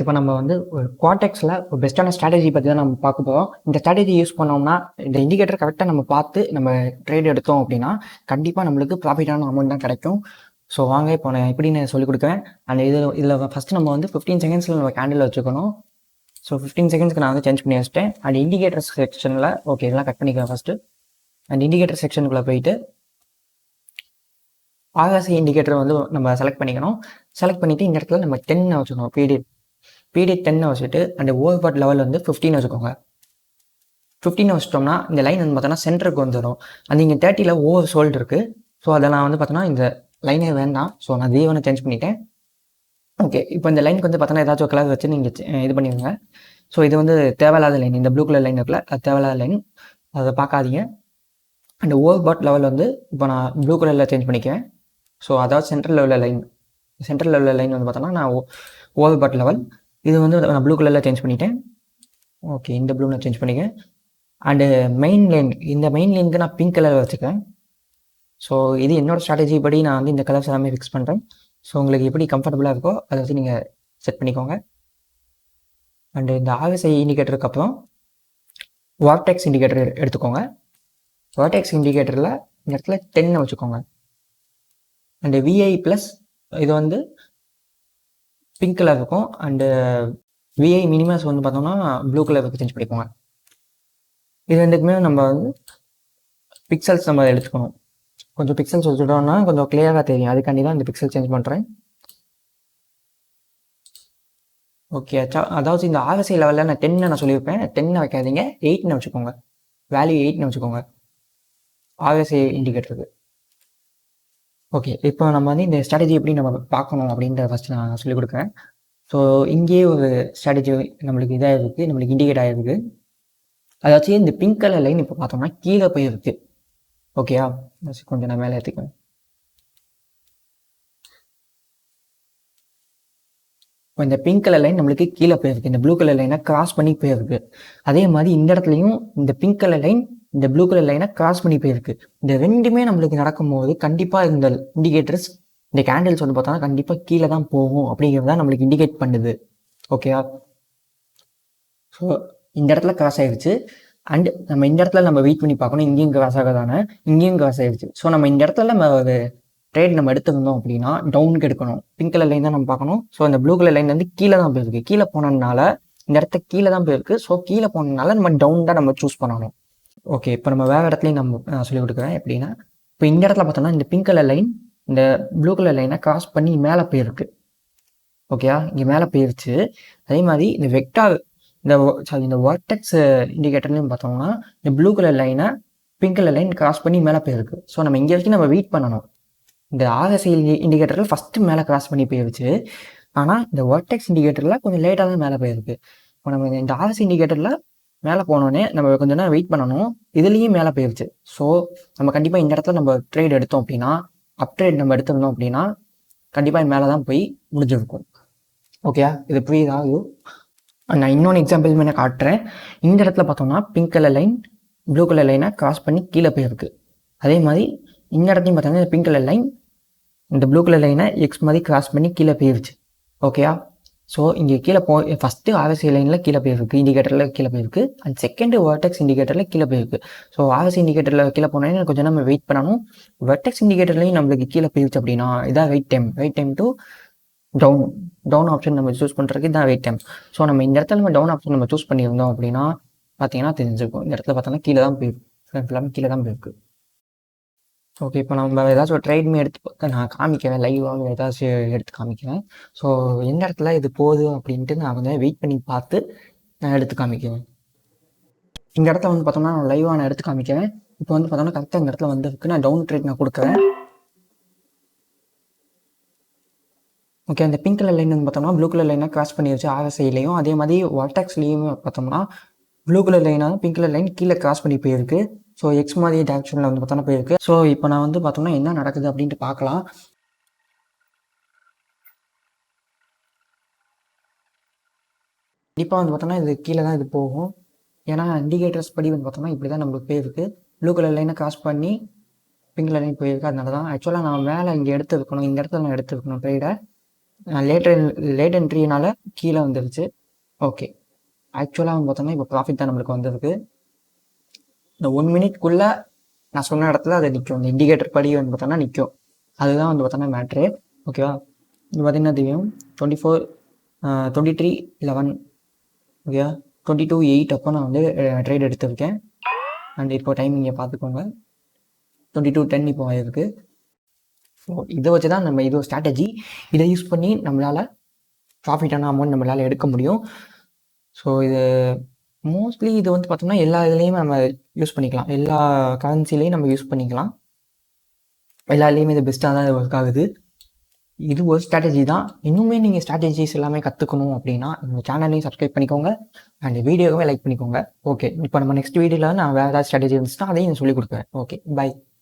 இப்போ நம்ம வந்து ஒரு குவார்டெக்ஸில் ஒரு பெஸ்ட்டான ஸ்ட்ராட்டஜி பற்றி தான் நம்ம பார்க்க போகிறோம். இந்த ஸ்ட்ராட்டஜி யூஸ் பண்ணோம்னா, இந்த இண்டிகேட்டர் கரெக்டாக நம்ம பார்த்து நம்ம ட்ரேட் எடுத்தோம் அப்படின்னா, கண்டிப்பாக நம்மளுக்கு ப்ராஃபிட்டான அமௌண்ட் தான் கிடைக்கும். ஸோ வாங்க இப்போ நான் எப்படின்னு சொல்லிக் கொடுக்குறேன். அந்த இதில் ஃபஸ்ட்டு நம்ம வந்து 15 செகண்ட்ஸில் நம்ம கேண்டில் வச்சுக்கணும். ஸோ 15 செகண்ட்ஸ்க்கு நான் வந்து சேஞ்ச் பண்ணி வச்சிட்டேன். அண்ட் இண்டிகேட்டர் செக்ஷனில் ஓகே இதெல்லாம் கட் பண்ணிக்கிறேன் ஃபஸ்ட்டு. அண்ட் இண்டிகேட்டர் செக்ஷனுக்குள்ளே போயிட்டு ஆகாசி இண்டிகேட்டர் வந்து நம்ம செலக்ட் பண்ணிக்கணும். செலக்ட் பண்ணிவிட்டு இந்த இடத்துல நம்ம 10 வச்சுக்கணும் பீரியட் 10 வச்சுட்டு அந்த ஓவர்பாட் லெவல் வந்து 15 வச்சுக்கோங்க. 15 வச்சிட்டோம்னா இந்த லைன் வந்து பார்த்தோன்னா சென்டருக்கு வந்துடும். அது இங்கே 30ல் ஓவர் சோல்டு இருக்குது. ஸோ அதை நான் வந்து பார்த்தோன்னா இந்த லைனே வேண்டாம். ஸோ நான் D1 சேஞ்ச் பண்ணிட்டேன். ஓகே இப்போ இந்த லைனுக்கு வந்து பார்த்தோன்னா ஏதாச்சும் கலர் வச்சு நீங்கள் இது பண்ணிடுங்க. ஸோ இது வந்து தேவையில்லாத லைன், இந்த ப்ளூ கலர் லைன் இருக்குல்ல, அது தேவையில்லாத லைன், அதை பார்க்காதீங்க. அந்த ஓவர்பாட் லெவல் வந்து இப்போ நான் ப்ளூ கலரில் சேஞ்ச் பண்ணிக்கிறேன். ஸோ அதாவது சென்ட்ரல் லெவலில் லைன் வந்து பார்த்தோன்னா நான் ஓவர்பாட் லெவல், இது வந்து நான் ப்ளூ கலரில் சேஞ்ச் பண்ணிட்டேன். ஓகே இந்த ப்ளூ நான் சேஞ்ச் பண்ணிக்கிறேன். அண்டு மெயின் லைன், இந்த மெயின் லைனுக்கு நான் பிங்க் கலர் வச்சுக்கிறேன். ஸோ இது என்னோடய ஸ்ட்ராட்டஜி படி நான் வந்து இந்த கலர்ஸ் எல்லாமே ஃபிக்ஸ் பண்ணுறேன். ஸோ உங்களுக்கு எப்படி கம்ஃபர்டபுளாக இருக்கோ அதை வச்சு நீங்கள் செட் பண்ணிக்கோங்க. அண்டு இந்த RSI இண்டிகேட்டருக்கு அப்புறம் வார்டெக்ஸ் இண்டிகேட்டர் எடுத்துக்கோங்க. வார்டெக்ஸ் இண்டிகேட்டரில் இந்த இடத்துல 10 வச்சுக்கோங்க. அண்டு VI ப்ளஸ் இது வந்து பிங்க் கலர் இருக்கும். அண்டு VI மினிமஸ் வந்து பார்த்தோம்னா ப்ளூ கலருக்கு சேஞ்ச் பண்ணிக்கோங்க. இது ரெண்டுக்குமே நம்ம வந்து பிக்சல்ஸ் நம்ம எடுத்துக்கணும். கொஞ்சம் பிக்சல்ஸ் வச்சுட்டோம்னா கொஞ்சம் கிளியராக தெரியும். அதுக்காண்டி தான் இந்த பிக்சல் சேஞ்ச் பண்ணுறேன். ஓகே அதாவது இந்த RSI லெவலில் நான் 10 நான் சொல்லியிருப்பேன். 10 வைக்காதீங்க, 8 வச்சுக்கோங்க. வேல்யூ 8 வச்சுக்கோங்க RSI இண்டிகேட்டருக்கு. ஓகே இப்போ நம்ம வந்து இந்த ஸ்ட்ராட்டஜி எப்படி நம்ம பார்க்கணும் அப்படின்றத ஃபஸ்ட்டு நான் சொல்லிக் கொடுக்குறேன். ஸோ இங்கேயே ஒரு ஸ்ட்ராட்டஜி நம்மளுக்கு இதாக இருக்குது, நம்மளுக்கு இண்டிகேட் ஆகிருக்கு. அதாச்சும் இந்த பிங்க் கலர் லைன் இப்போ பார்த்தோம்னா கீழே போயிருக்கு. ஓகேயா, கொஞ்சம் நான் மேலே ஏற்றிக்குவேன். இப்போ இந்த பிங்க் கலர் லைன் நம்மளுக்கு கீழே போயிருக்கு, இந்த ப்ளூ கலர் லைனை கிராஸ் பண்ணி போயிருக்கு. அதே மாதிரி இந்த இடத்துலையும் இந்த பிங்க் கலர் லைன் இந்த ப்ளூ கலர் லைனை கிராஸ் பண்ணி போயிருக்கு. இந்த ரெண்டுமே நம்மளுக்கு நடக்கும்போது கண்டிப்பாக இந்த இண்டிகேட்டர்ஸ், இந்த கேண்டில்ஸ் வந்து பார்த்தோன்னா கண்டிப்பாக கீழே தான் போகும் அப்படிங்கிறது தான் நம்மளுக்கு இண்டிகேட் பண்ணுது. ஓகேயா, ஸோ இந்த இடத்துல கிராஸ் ஆகிடுச்சு. அண்ட் நம்ம இந்த இடத்துல நம்ம வெயிட் பண்ணி பார்க்கணும், இங்கேயும் கிராஸ் ஆகாதானே, இங்கேயும் கிராஸ் ஆகிடுச்சு. ஸோ நம்ம இந்த இடத்துல நம்ம ஒரு ட்ரேட் நம்ம எடுத்துருந்தோம் அப்படின்னா டவுனுக்கு எடுக்கணும். பிங்க் கலர் லைன் தான் நம்ம பார்க்கணும். ஸோ அந்த ப்ளூ கலர் லைன் வந்து கீழே தான் போயிருக்கு. கீழே போனதுனால இந்த இடத்த கீழே தான் போயிருக்கு. ஸோ கீழே போனதுனால நம்ம டவுன் தான் நம்ம சூஸ் பண்ணணும். ஓகே இப்போ நம்ம வேறு இடத்துலையும் நம்ம சொல்லிக் கொடுக்குறேன் எப்படின்னா, இப்போ இந்த இடத்துல பார்த்தோம்னா இந்த பிங்க் கலர் லைன் இந்த ப்ளூ கலர் லைனை கிராஸ் பண்ணி மேலே போயிருக்கு. ஓகேயா, இங்கே மேலே போயிருச்சு. அதே மாதிரி இந்த வெக்டார் இந்த வார்டெக்ஸ் இண்டிகேட்டர்லையும் பார்த்தோம்னா இந்த ப்ளூ கலர் லைனை பிங்க் கலர் லைன் கிராஸ் பண்ணி மேலே போயிருக்கு. ஸோ நம்ம இங்கே வரைக்கும் நம்ம வெயிட் பண்ணணும். இந்த RSI இண்டிகேட்டரில் ஃபஸ்ட்டு மேலே கிராஸ் பண்ணி போயிருச்சு. ஆனால் இந்த வார்டெக்ஸ் இண்டிகேட்டரில் கொஞ்சம் லேட்டாக தான் மேலே போயிருக்கு. இப்போ நம்ம இந்த RSI இண்டிகேட்டரில் மேலே போனோடனே நம்ம கொஞ்சம் நேரம் வெயிட் பண்ணணும். இதுலேயும் மேலே போயிருச்சு. ஸோ நம்ம கண்டிப்பாக இந்த இடத்துல நம்ம ட்ரேட் எடுத்தோம் அப்படின்னா, அப் ட்ரேட் நம்ம எடுத்திருந்தோம் அப்படின்னா கண்டிப்பாக மேலே தான் போய் முடிஞ்சிருக்கும். ஓகேயா, இது புரியுதா? நான் இன்னொன்று எக்ஸாம்பிளுமே நான் காட்டுறேன். இந்த இடத்துல பார்த்தோம்னா pink colour line blue colour லைனை கிராஸ் பண்ணி கீழே போயிருக்கு. அதே மாதிரி இந்த இடத்தையும் பார்த்தோம்னா பிங்க் கலர் லைன் இந்த ப்ளூ கலர் லைனை எக்ஸ் மாதிரி கிராஸ் பண்ணி கீழே போயிருச்சு. ஓகேயா, ஸோ இங்கே கீழே ஃபஸ்ட்டு RSI லைனில் கீழே போயிருக்கு, இண்டிகேட்டரில் கீழே போயிருக்கு. அண்ட் செகண்டு வார்டெக்ஸ் இண்டிகேட்டரில் கீழே போயிருக்கு. ஸோ RSI இண்டிகேட்டரில் கீழே போனோன்னே கொஞ்சம் நம்ம வெயிட் பண்ணணும். வார்டெக்ஸ் இண்டிகேட்டர்லையும் நம்மளுக்கு கீழே போயிடுச்சு அப்படின்னா இதான் wait time to down option நம்ம சூஸ் பண்ணுறதுக்கு தான் வெயிட் டைம். ஸோ நம்ம இந்த இடத்துல நம்ம டவுன் ஆப்ஷன் நம்ம சூஸ் பண்ணியிருந்தோம் அப்படின்னா பார்த்தீங்கன்னா தெரிஞ்சிருக்கும். இந்த இடத்துல பார்த்தோன்னா கீழே தான் போயிருக்கு, எல்லாமே கீழே தான் போயிருக்கு. ஓகே இப்போ நம்ம ஏதாச்சும் ஒரு ட்ரேட்மே எடுத்து நான் காமிக்கிறேன், லைவாக ஏதாச்சும் எடுத்து காமிக்கிறேன். ஸோ எந்த இடத்துல இது போகுது அப்படின்ட்டு நான் கொஞ்சம் வெயிட் பண்ணி பார்த்து நான் எடுத்து காமிக்கிறேன். இந்த இடத்துல வந்து பார்த்தோம்னா நான் லைவாக நான் எடுத்து காமிக்கிறேன். இப்போ வந்து பார்த்தோம்னா கரெக்டாக இந்த இடத்துல வந்துருக்கு. நான் டவுன் ட்ரேட் நான் கொடுக்குறேன். ஓகே அந்த பிங்க் கலர் லைன் வந்து பார்த்தோம்னா ப்ளூ கலர் லைனாக கிராஸ் பண்ணிடுச்சு RSIலையும். அதே மாதிரி வார்டெக்ஸ்லேயும் பார்த்தோம்னா ப்ளூ கலர் லைனாக பிங்க் கலர் லைன் கீழே கிராஸ் பண்ணி போயிருக்கு. ஸோ எக்ஸ் மாதிரி டேரக்ஷனில் வந்து பார்த்தோன்னா போயிருக்கு. ஸோ இப்போ நான் வந்து பார்த்தோம்னா என்ன நடக்குது அப்படின்ட்டு பார்க்கலாம். கண்டிப்பாக வந்து பார்த்தோம்னா இது கீழே தான் இது போகும். ஏன்னா இண்டிகேட்டர்ஸ் படி வந்து பார்த்தோம்னா இப்படி தான் நம்மளுக்கு போயிருக்கு. ப்ளூ கலர் லைனை கிராஸ் பண்ணி பிங்க் கலர் லைன் போயிருக்கு. அதனால தான் ஆக்சுவலாக நான் மேலே இங்கே எடுத்து வைக்கணும், இந்த இடத்துல நான் எடுத்து வைக்கணும் ட்ரேடை. லேட் என்ட்ரினால கீழே வந்துருச்சு. ஓகே, ஆக்சுவலாக வந்து பார்த்தோம்னா இப்போ ப்ராஃபிட் தான் நம்மளுக்கு வந்திருக்கு. இந்த 1 மினிட்குள்ளே நான் சொன்ன இடத்துல அது நிற்கும். இந்த இண்டிகேட்டர் படி வந்து பார்த்தோன்னா நிற்கும். அதுதான் வந்து பார்த்தோன்னா மேட்ரு. ஓகேவா, இது பார்த்தீங்கன்னா தெரியும் 23/11 ஓகேவா, 22/8 அப்போ நான் வந்து ட்ரேட் எடுத்திருக்கேன். அண்ட் இப்போ டைம் இங்கே பார்த்துக்கோங்க, 22:10 இப்போ ஆயிருக்கு. ஸோ இதை வச்சு தான் நம்ம இது ஒரு ஸ்ட்ராட்டஜி. இதை யூஸ் பண்ணி நம்மளால் ப்ராஃபிட்டான அமௌண்ட் நம்மளால் எடுக்க முடியும். ஸோ இது மோஸ்ட்லி இது வந்து பார்த்தோம்னா எல்லா இதுலேயுமே நம்ம யூஸ் பண்ணிக்கலாம். எல்லா கரன்சிலையும் நம்ம யூஸ் பண்ணிக்கலாம். எல்லா இதுலேயுமே இது பெஸ்ட்டாக தான் ஒர்க் ஆகுது. இது ஒரு ஸ்ட்ராட்டஜி தான். இன்னுமே நீங்கள் ஸ்ட்ராட்டஜிஸ் எல்லாமே கற்றுக்கணும் அப்படின்னா இந்த சேனலையும் சப்ஸ்கிரைப் பண்ணிக்கோங்க அண்ட் வீடியோவை லைக் பண்ணிக்கோங்க. ஓகே, இப்போ நம்ம நெக்ஸ்ட் வீடியோவில் நான் வேறு ஏதாவது ஸ்ட்ராட்டஜி இருந்துச்சுன்னா அதையும் சொல்லிக் கொடுக்குறேன். Okay, by.